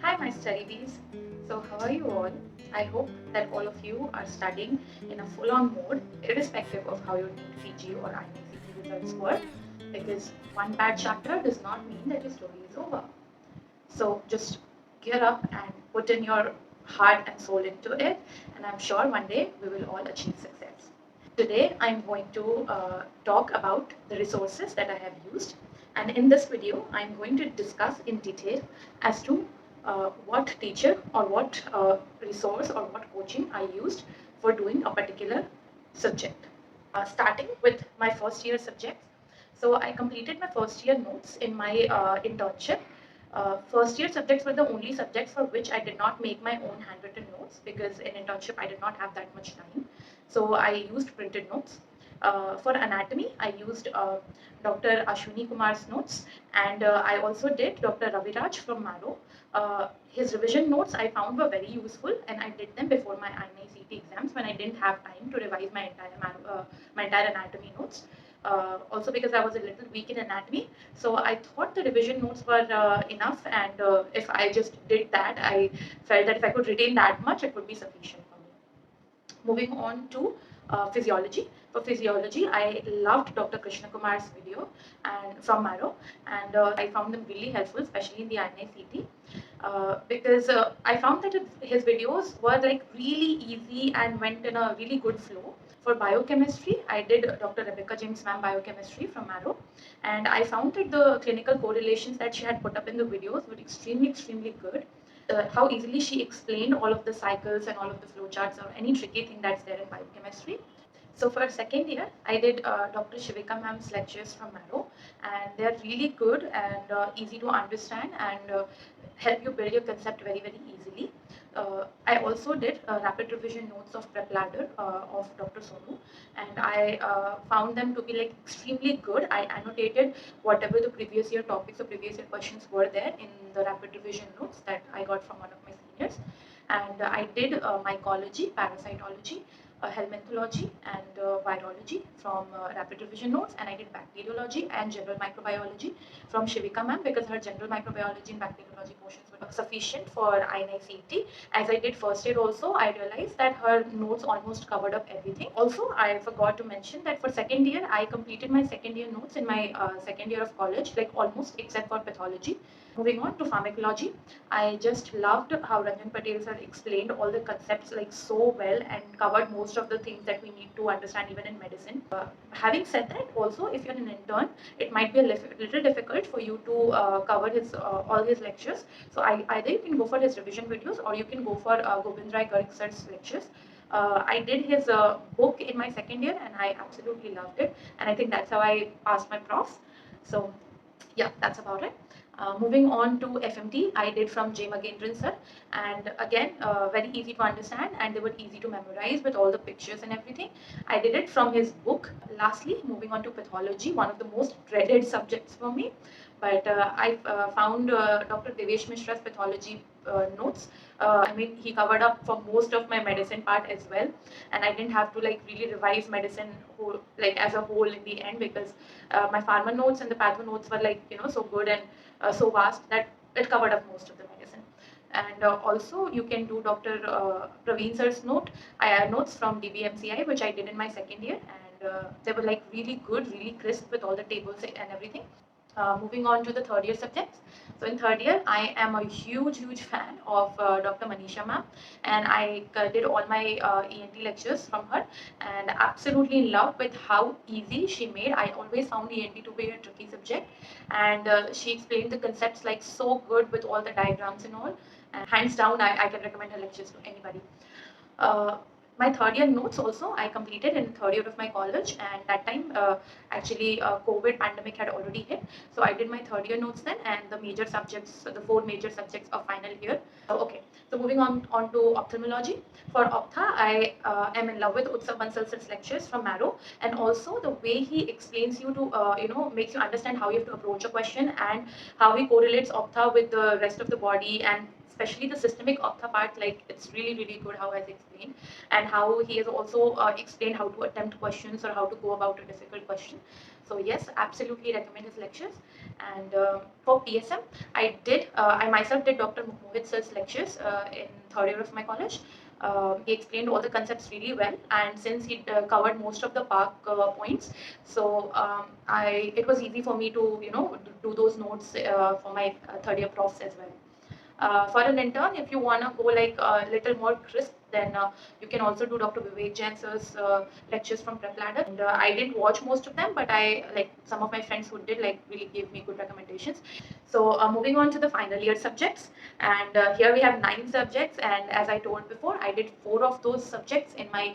Hi, my study bees. So, how are you all? I hope that all of you are studying in a full on mode, irrespective of how your NEET PG or INICT results were, because one bad chapter does not mean that your story is over. So, just gear up and put in your heart and soul into it, and I'm sure one day we will all achieve success. Today, I'm going to talk about the resources that I have used, and in this video, I'm going to discuss in detail as to what teacher or what resource or what coaching I used for doing a particular subject. Starting with my first year subjects. So I completed my first year notes in my internship. First year subjects were the only subjects for which I did not make my own handwritten notes because in internship I did not have that much time. So I used printed notes. For anatomy, I used Dr. Ashwini Kumar's notes, and I also did Dr. Raviraj from Maro. His revision notes I found were very useful, and I did them before my INICT exams when I didn't have time to revise my entire anatomy notes. Also because I was a little weak in anatomy, so I thought the revision notes were enough, and if I just did that, I felt that if I could retain that much, it would be sufficient for me. Moving on to physiology. For physiology, I loved Dr. Krishna Kumar's video and from Maro, and I found them really helpful, especially in the INICT, because I found that his videos were like really easy and went in a really good flow. For biochemistry, I did Dr. Rebecca James Ma'am biochemistry from Maro, and I found that the clinical correlations that she had put up in the videos were extremely good. How easily she explained all of the cycles and all of the flowcharts or any tricky thing that's there in biochemistry. So for second year, I did Dr. Shivika ma'am's lectures from Maro, and they're really good and easy to understand and help you build your concept very easily. I also did rapid revision notes of Prep Ladder of Dr. Sonu, and I found them to be like extremely good. I annotated whatever the previous year topics or previous year questions were there in the rapid revision notes that I got from one of my seniors. And I did mycology, parasitology, helminthology and virology from rapid revision notes, and I did bacteriology and general microbiology from Shivika ma'am because her general microbiology and bacteriology portions were sufficient for INICT. As I did first year also, I realized that her notes almost covered up everything. Also, I forgot to mention that for second year, I completed my second year notes in my second year of college, like almost except for pathology. Moving on to pharmacology, I just loved how Ranjan Patel sir explained all the concepts like so well and covered most of the things that we need to understand even in medicine. Having said that, also if you're an intern, it might be a little difficult for you to cover his all his lectures. So either you can go for his revision videos or you can go for Govind Rai Garg sir's lectures. I did his book in my second year and I absolutely loved it, and I think that's how I passed my profs. So yeah, that's about it. Moving on to FMT, I did from J. Magendran sir, and again, very easy to understand, and they were easy to memorize with all the pictures and everything. I did it from his book. Lastly, moving on to pathology, one of the most dreaded subjects for me, but I found Dr. Devesh Mishra's pathology notes. I mean, he covered up for most of my medicine part as well, and I didn't have to like really revise medicine whole, like as a whole in the end because my pharma notes and the patho notes were like so good and so vast that it covered up most of the medicine. And also you can do Dr. Praveen sir's notes from DBMCI, which I did in my second year, and they were like really good, really crisp with all the tables and everything. Moving on to the third year subjects. So in third year, I am a huge fan of Dr. Manisha ma'am, and I did all my ENT lectures from her, and absolutely in love with how easy she made. I always found ENT to be a tricky subject, and she explained the concepts like so good with all the diagrams and all. And hands down, I can recommend her lectures to anybody. Uh, my third year notes also I completed in third year of my college, and that time actually COVID pandemic had already hit, so I did my third year notes then, and the major subjects, the four major subjects of final year. Okay, so moving on to ophthalmology. For optha, I am in love with Utsav Bansal's lectures from Maro, and also the way he explains you to makes you understand how you have to approach a question and how he correlates optha with the rest of the body and especially the systemic optha part, like it's really really good how has explained, and how he has also explained how to attempt questions or how to go about a difficult question. So yes, absolutely recommend his lectures. And for PSM, I myself did Dr. Mohit sir's lectures in third year of my college. He explained all the concepts really well, and since he covered most of the park points, so I it was easy for me to do those notes for my third year profs as well. For an intern, if you want to go like a little more crisp, then you can also do Dr. Vivek Jain sir's lectures from Prep Ladder. And I didn't watch most of them, but I like some of my friends who did like really gave me good recommendations. So moving on to the final year subjects, and here we have 9 subjects. And as I told before, I did 4 of those subjects in my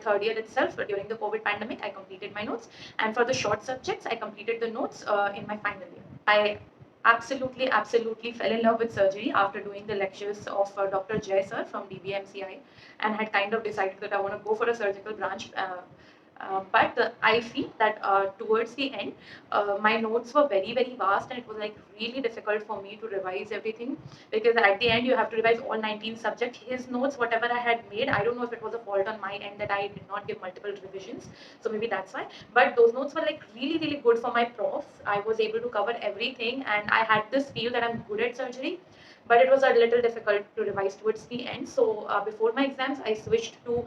third year itself during the COVID pandemic. I completed my notes, and for the short subjects, I completed the notes in my final year. I absolutely fell in love with surgery after doing the lectures of Dr. Jay sir from DBMCI, and had kind of decided that I want to go for a surgical branch. But I feel that towards the end, my notes were very vast, and it was like really difficult for me to revise everything, because at the end you have to revise all 19 subjects. His notes, whatever I had made, I don't know if it was a fault on my end that I did not give multiple revisions, so maybe that's why. But those notes were like really good for my profs. I was able to cover everything, and I had this feel that I'm good at surgery, but it was a little difficult to revise towards the end. So before my exams, I switched to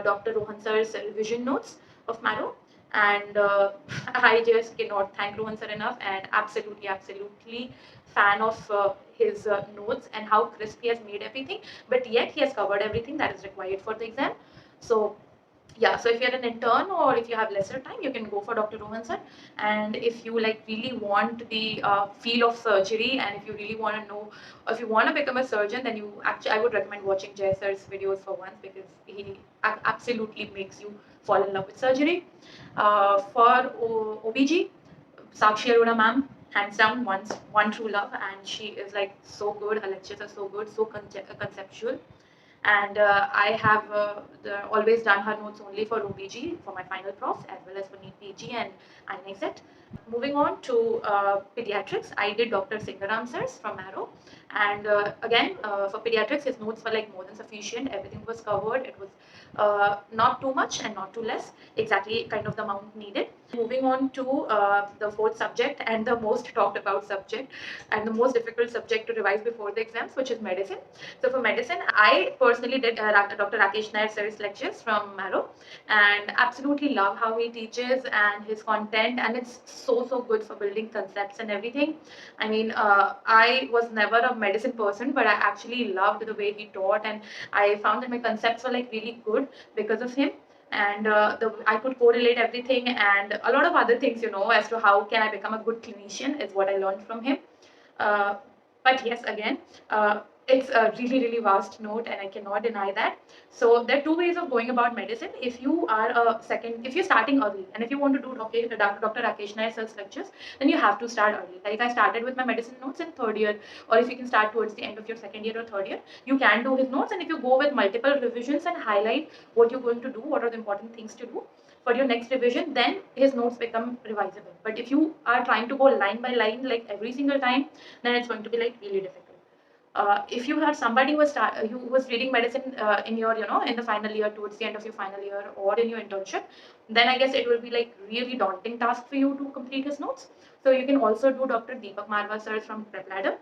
Dr. Rohan sir's revision notes of Marrow, and I just cannot thank Rohan sir enough, and absolutely fan of his notes and how crisp he has made everything, but yet he has covered everything that is required for the exam. So yeah, so if you're an intern or if you have lesser time, you can go for Dr. Rohan sir. And if you like really want the feel of surgery, and if you really want to know, if you want to become a surgeon, then you actually, I would recommend watching Jay sir's videos for once, because he absolutely makes you fall in love with surgery. For OBG, Sakshi Arora ma'am, hands down, one true love, and she is like so good. Her lectures are so good, so conceptual. And I have always done her notes only for OBG for my final profs, as well as for NEET PG and INEXET. Moving on to pediatrics, I did Dr. Singaram sirs from Arrow, and again for pediatrics, his notes were like more than sufficient. Everything was covered. It was not too much and not too less, exactly kind of the amount needed. Moving on to the fourth subject, and the most talked about subject, and the most difficult subject to revise before the exams, which is medicine. So for medicine, I personally did Dr. Rakesh Nair sir's lectures from Marrow, and absolutely love how he teaches and his content, and it's so good for building concepts and everything. I mean, I was never a medicine person, but I actually loved the way he taught, and I found that my concepts were like really good because of him. And I could correlate everything and a lot of other things, as to how can I become a good clinician is what I learned from him. Uh, but yes, again, it's a really vast note, and I cannot deny that. So there are 2 ways of going about medicine. If you are if you're starting early, and if you want to do Dr. Rakesh Nair sir's lectures, then you have to start early. Like I started with my medicine notes in third year, or if you can start towards the end of your second year or third year, you can do his notes. And if you go with multiple revisions and highlight what you're going to do, what are the important things to do for your next revision, then his notes become revisable. But if you are trying to go line by line like every single time, then it's going to be like really difficult. If you have somebody who was reading medicine in your in the final year, towards the end of your final year, or in your internship, then I guess it will be like really daunting task for you to complete his notes. So you can also do Dr. Deepak Marwa sir from Prep Ladder.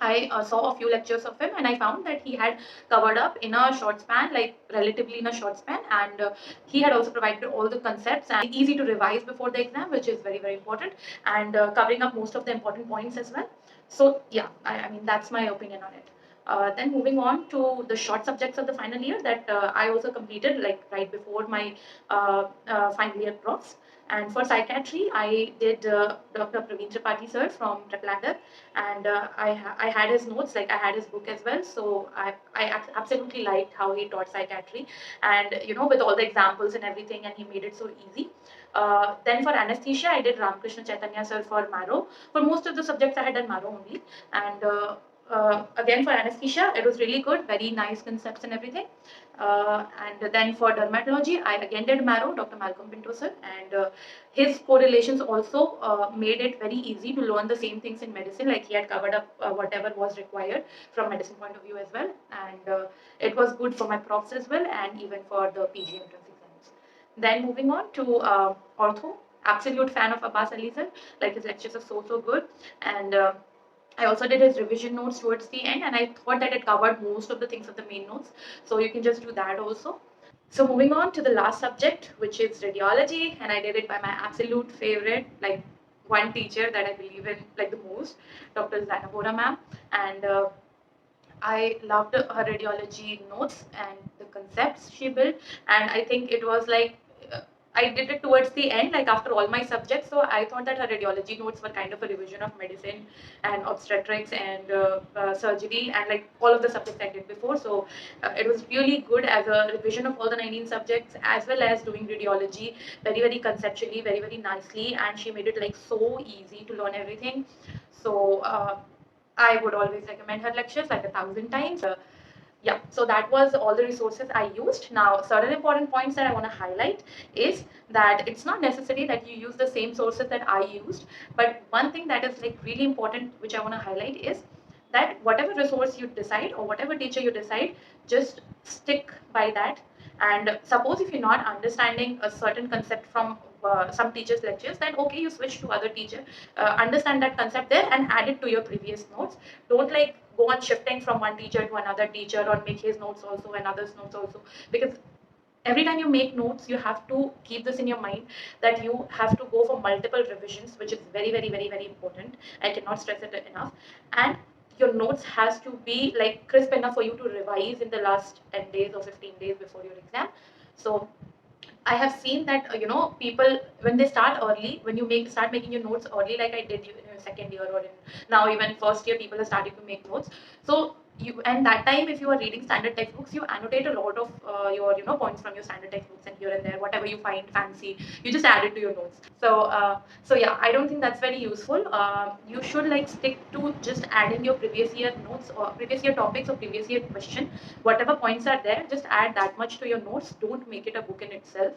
I saw a few lectures of him, and I found that he had covered up in a short span, like relatively in a short span, and he had also provided all the concepts and easy to revise before the exam, which is very important, and covering up most of the important points as well. So yeah, I mean that's my opinion on it. Then moving on to the short subjects of the final year that I also completed like right before my final year profs. And for psychiatry, I did Dr. Praveen Tripathi sir from Tripladder, and I had his notes, like I had his book as well. So I absolutely liked how he taught psychiatry, and with all the examples and everything, and he made it so easy. Then for anesthesia, I did Ramakrishna Chaitanya sir for Marrow. For most of the subjects, I had done Marrow only, and again for anesthesia, it was really good, very nice concepts and everything. And then for dermatology, I again did Marrow, Dr. Malcolm Pinto sir, and his correlations also made it very easy to learn the same things in medicine. Like he had covered up whatever was required from medicine point of view as well, and it was good for my profs as well, and even for the PG entrance exams. Then moving on to ortho, absolute fan of Abbas Ali sir. Like his lectures are so good, and I also did his revision notes towards the end, and I thought that it covered most of the things of the main notes. So you can just do that also. So moving on to the last subject, which is radiology, and I did it by my absolute favorite, like one teacher that I believe in like the most, Dr. Zanabora ma'am, and I loved her radiology notes and the concepts she built, and I think it was like I did it towards the end, like after all my subjects. So I thought that her radiology notes were kind of a revision of medicine and obstetrics and surgery and like all of the subjects I did before. So it was really good as a revision of all the 19 subjects as well as doing radiology very conceptually, very nicely, and she made it like so easy to learn everything. So I would always recommend her lectures like 1,000 times. Yeah, so that was all the resources I used. Now, certain important points that I want to highlight is that it's not necessary that you use the same sources that I used, but one thing that is like really important, which I want to highlight is that whatever resource you decide or whatever teacher you decide, just stick by that. And suppose if you're not understanding a certain concept from some teacher's lectures, then okay, you switch to other teacher, understand that concept there and add it to your previous notes. Don't like go on shifting from one teacher to another teacher or make his notes also and others notes also, because every time you make notes you have to keep this in your mind that you have to go for multiple revisions, which is very important. I cannot stress it enough. And your notes has to be like crisp enough for you to revise in the last 10 days or 15 days before your exam. So I have seen that people when they start early, when you start making your notes early, like I did in your second year or in now even first year, people are starting to make notes. So you and that time, if you are reading standard textbooks, you annotate a lot of your points from your standard textbooks and here and there, whatever you find fancy, you just add it to your notes. So yeah, I don't think that's very useful. You should like stick to just adding your previous year notes or previous year topics or previous year question, whatever points are there, just add that much to your notes. Don't make it a book in itself,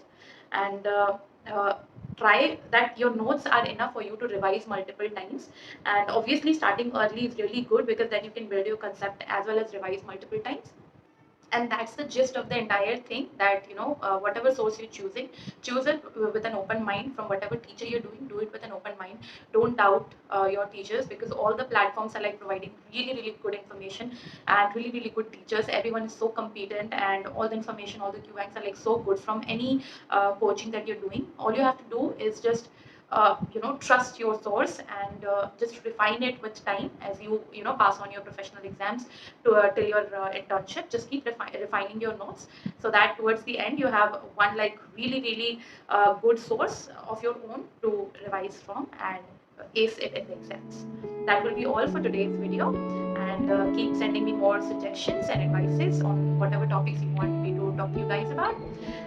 and uh, try that your notes are enough for you to revise multiple times. And obviously starting early is really good because then you can build your concept as well as revise multiple times. And that's the gist of the entire thing, that whatever source you're choosing, choose it with an open mind. From whatever teacher you're doing, do it with an open mind. Don't doubt your teachers, because all the platforms are like providing really good information and really good teachers. Everyone is so competent, and all the information, all the QAs are like so good from any coaching that you're doing. All you have to do is just trust your source and just refine it with time as you pass on your professional exams to till your internship. Just keep refining your notes so that towards the end you have one like really good source of your own to revise from and ace it in the exams. That will be all for today's video, and keep sending me more suggestions and advices on whatever topics you want me to talk to you guys about.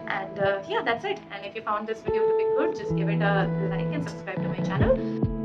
And yeah, that's it. And if you found this video to be good, just give it a like and subscribe to my channel.